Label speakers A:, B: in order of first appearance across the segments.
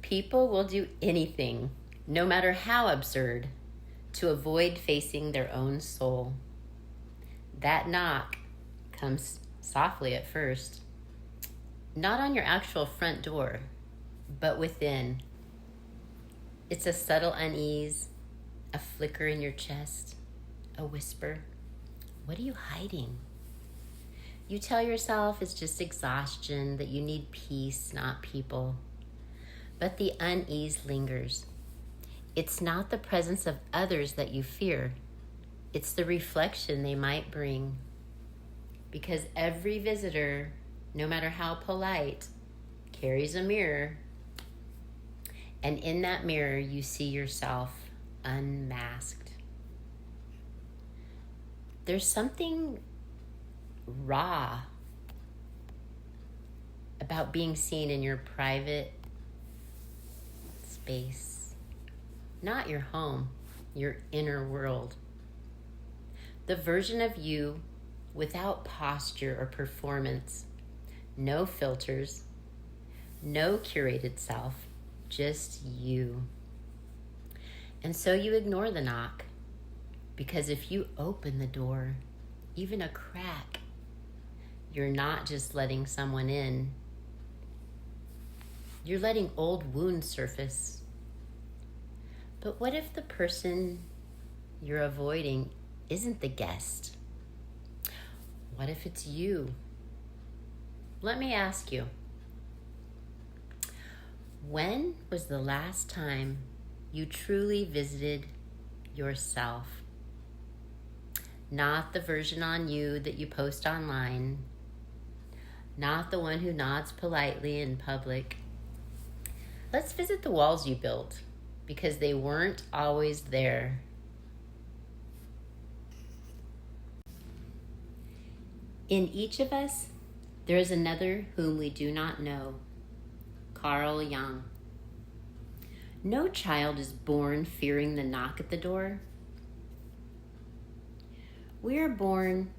A: People will do anything, no matter how absurd, to avoid facing their own soul. That knock comes softly at first, not on your actual front door, but within. It's a subtle unease, a flicker in your chest, a whisper. What are you hiding? You tell yourself it's just exhaustion, that you need peace, not people. But the unease lingers. It's not the presence of others that you fear. It's the reflection they might bring. Because every visitor, no matter how polite, carries a mirror. And in that mirror, you see yourself unmasked. There's something raw about being seen in your private space, not your home, your inner world. The version of you without posture or performance, no filters, no curated self, just you. And so you ignore the knock, because if you open the door, even a crack, you're not just letting someone in, you're letting old wounds surface. But what if the person you're avoiding isn't the guest? What if it's you? Let me ask you, when was the last time you truly visited yourself? Not the version on you that you post online, not the one who nods politely in public. Let's visit the walls you built, because they weren't always there. In each of us, there is another whom we do not know. Carl Jung. No child is born fearing the knock at the door. We are born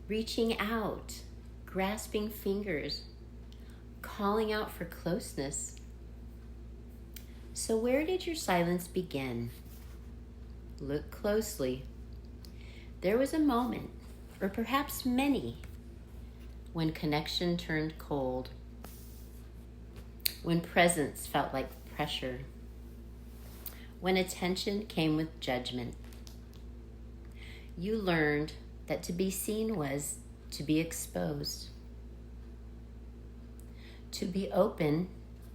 A: reaching out, grasping fingers, calling out for closeness. So where did your silence begin? Look closely. There was a moment, or perhaps many, when connection turned cold, when presence felt like pressure, when attention came with judgment. You learned that to be seen was to be exposed. To be open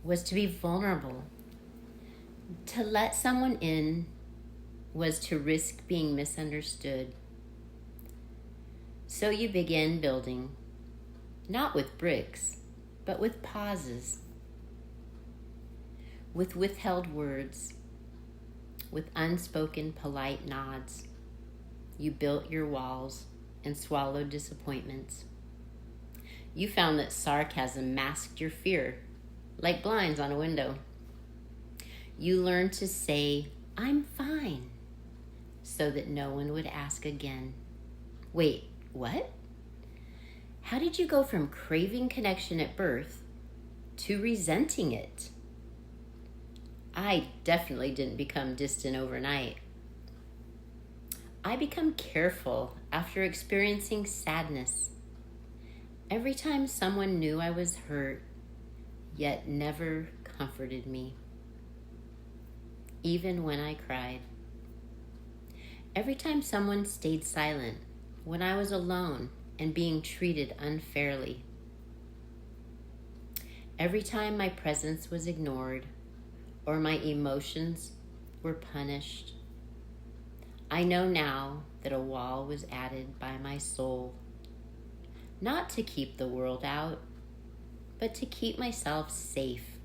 A: was to be vulnerable. To let someone in was to risk being misunderstood. So you began building, not with bricks, but with pauses, with withheld words, with unspoken polite nods. You built your walls and swallowed disappointments. You found that sarcasm masked your fear, like blinds on a window. You learned to say, "I'm fine," so that no one would ask again. Wait, what? How did you go from craving connection at birth to resenting it? I definitely didn't become distant overnight. I become careful after experiencing sadness. Every time someone knew I was hurt, yet never comforted me, even when I cried. Every time someone stayed silent when I was alone and being treated unfairly. Every time my presence was ignored or my emotions were punished. I know now that a wall was added by my soul, not to keep the world out, but to keep myself safe.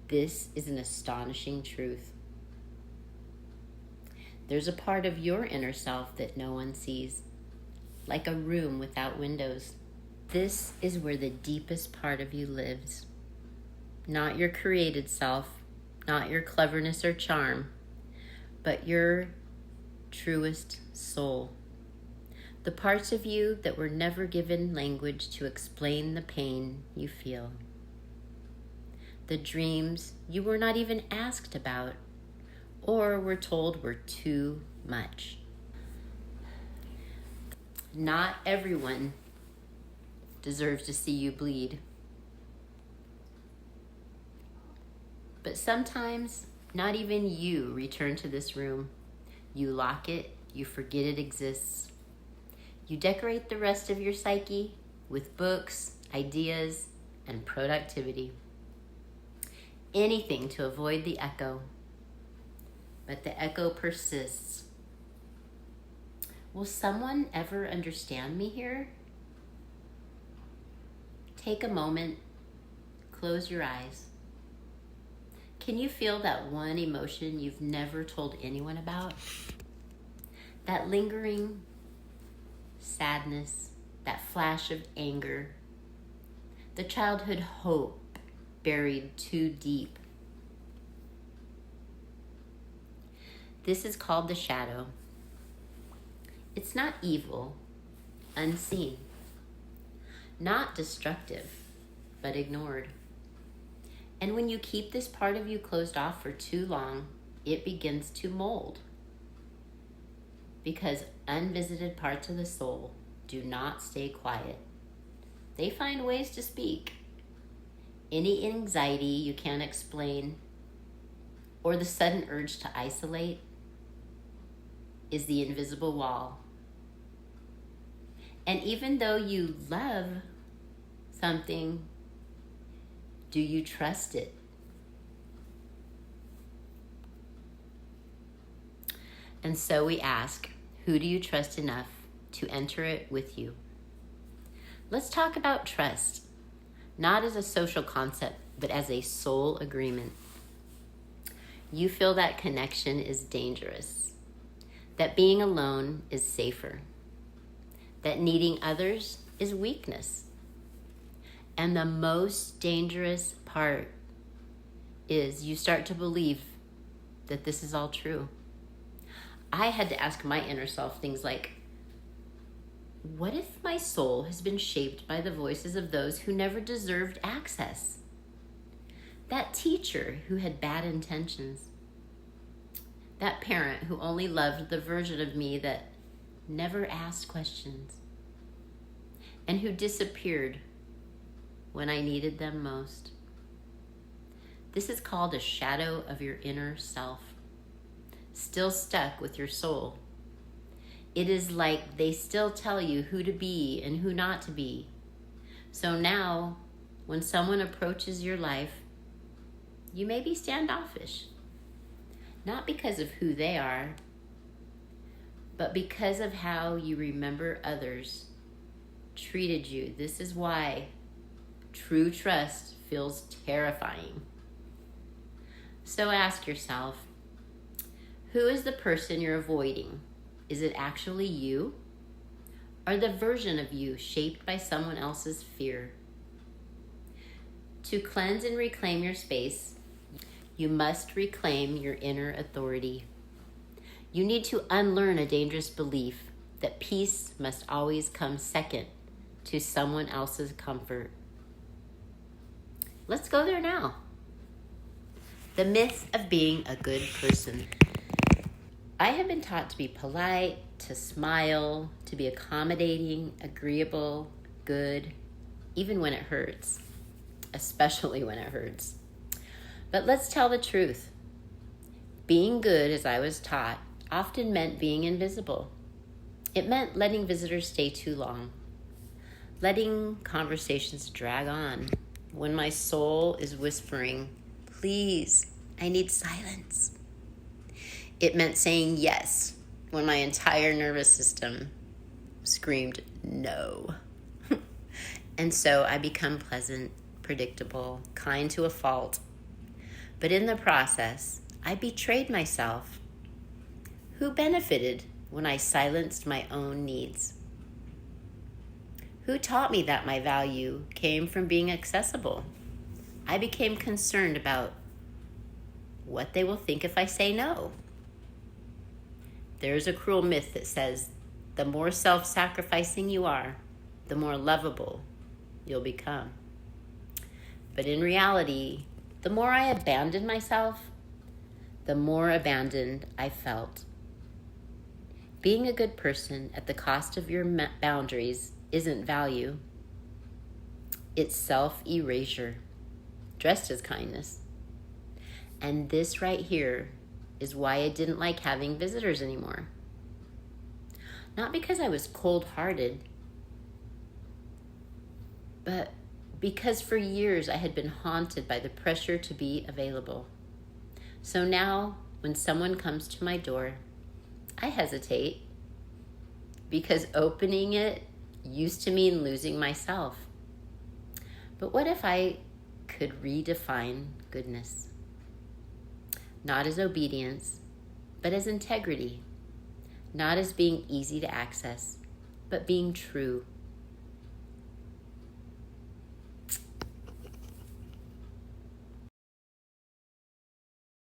A: This is an astonishing truth. There's a part of your inner self that no one sees, like a room without windows. This is where the deepest part of you lives. Not your created self, not your cleverness or charm, but your truest soul. The parts of you that were never given language to explain the pain you feel. the dreams you were not even asked about or were told were too much. Not everyone deserves to see you bleed. But sometimes, not even you return to this room. You lock it, you forget it exists. You decorate the rest of your psyche with books, ideas, and productivity. Anything to avoid the echo. But the echo persists. Will someone ever understand me here? Take a moment, close your eyes. Can you feel that one emotion you've never told anyone about? That lingering sadness, that flash of anger, the childhood hope buried too deep. This is called the shadow. It's not evil, unseen, not destructive, but ignored. And when you keep this part of you closed off for too long, it begins to mold. Because unvisited parts of the soul do not stay quiet. They find ways to speak. Any anxiety you can't explain, or the sudden urge to isolate, is the invisible wall. And even though you love something, do you trust it? And so we ask, who do you trust enough to enter it with you? Let's talk about trust, not as a social concept, but as a soul agreement. You feel that connection is dangerous, that being alone is safer, that needing others is weakness. And the most dangerous part is you start to believe that this is all true. I had to ask my inner self things like, what if my soul has been shaped by the voices of those who never deserved access? That teacher who had bad intentions. That parent who only loved the version of me that never asked questions. And who disappeared when I needed them most. This is called a shadow of your inner self, still stuck with your soul. It is like they still tell you who to be and who not to be. So now, when someone approaches your life, you may be standoffish. Not because of who they are, but because of how you remember others treated you. This is why true trust feels terrifying. So ask yourself, who is the person you're avoiding? Is it actually you? Or the version of you shaped by someone else's fear? To cleanse and reclaim your space, you must reclaim your inner authority. You need to unlearn a dangerous belief that peace must always come second to someone else's comfort. Let's go there now. The myth of being a good person. I have been taught to be polite, to smile, to be accommodating, agreeable, good, even when it hurts, especially when it hurts. But let's tell the truth. Being good, as I was taught, often meant being invisible. It meant letting visitors stay too long, letting conversations drag on when my soul is whispering, please, I need silence. It meant saying yes when my entire nervous system screamed no. And so I become pleasant, predictable, kind to a fault. But in the process, I betrayed myself. Who benefited when I silenced my own needs? Who taught me that my value came from being accessible? I became concerned about what they will think if I say no. There's a cruel myth that says the more self-sacrificing you are, the more lovable you'll become. But in reality, The more I abandoned myself, the more abandoned I felt. Being a good person at the cost of your boundaries isn't value. It's self-erasure, dressed as kindness. And this right here is why I didn't like having visitors anymore. Not because I was cold-hearted, but because for years I had been haunted by the pressure to be available. So now, when someone comes to my door, I hesitate because opening it used to mean losing myself. But what if I could redefine goodness? Not as obedience, but as integrity. Not as being easy to access, but being true.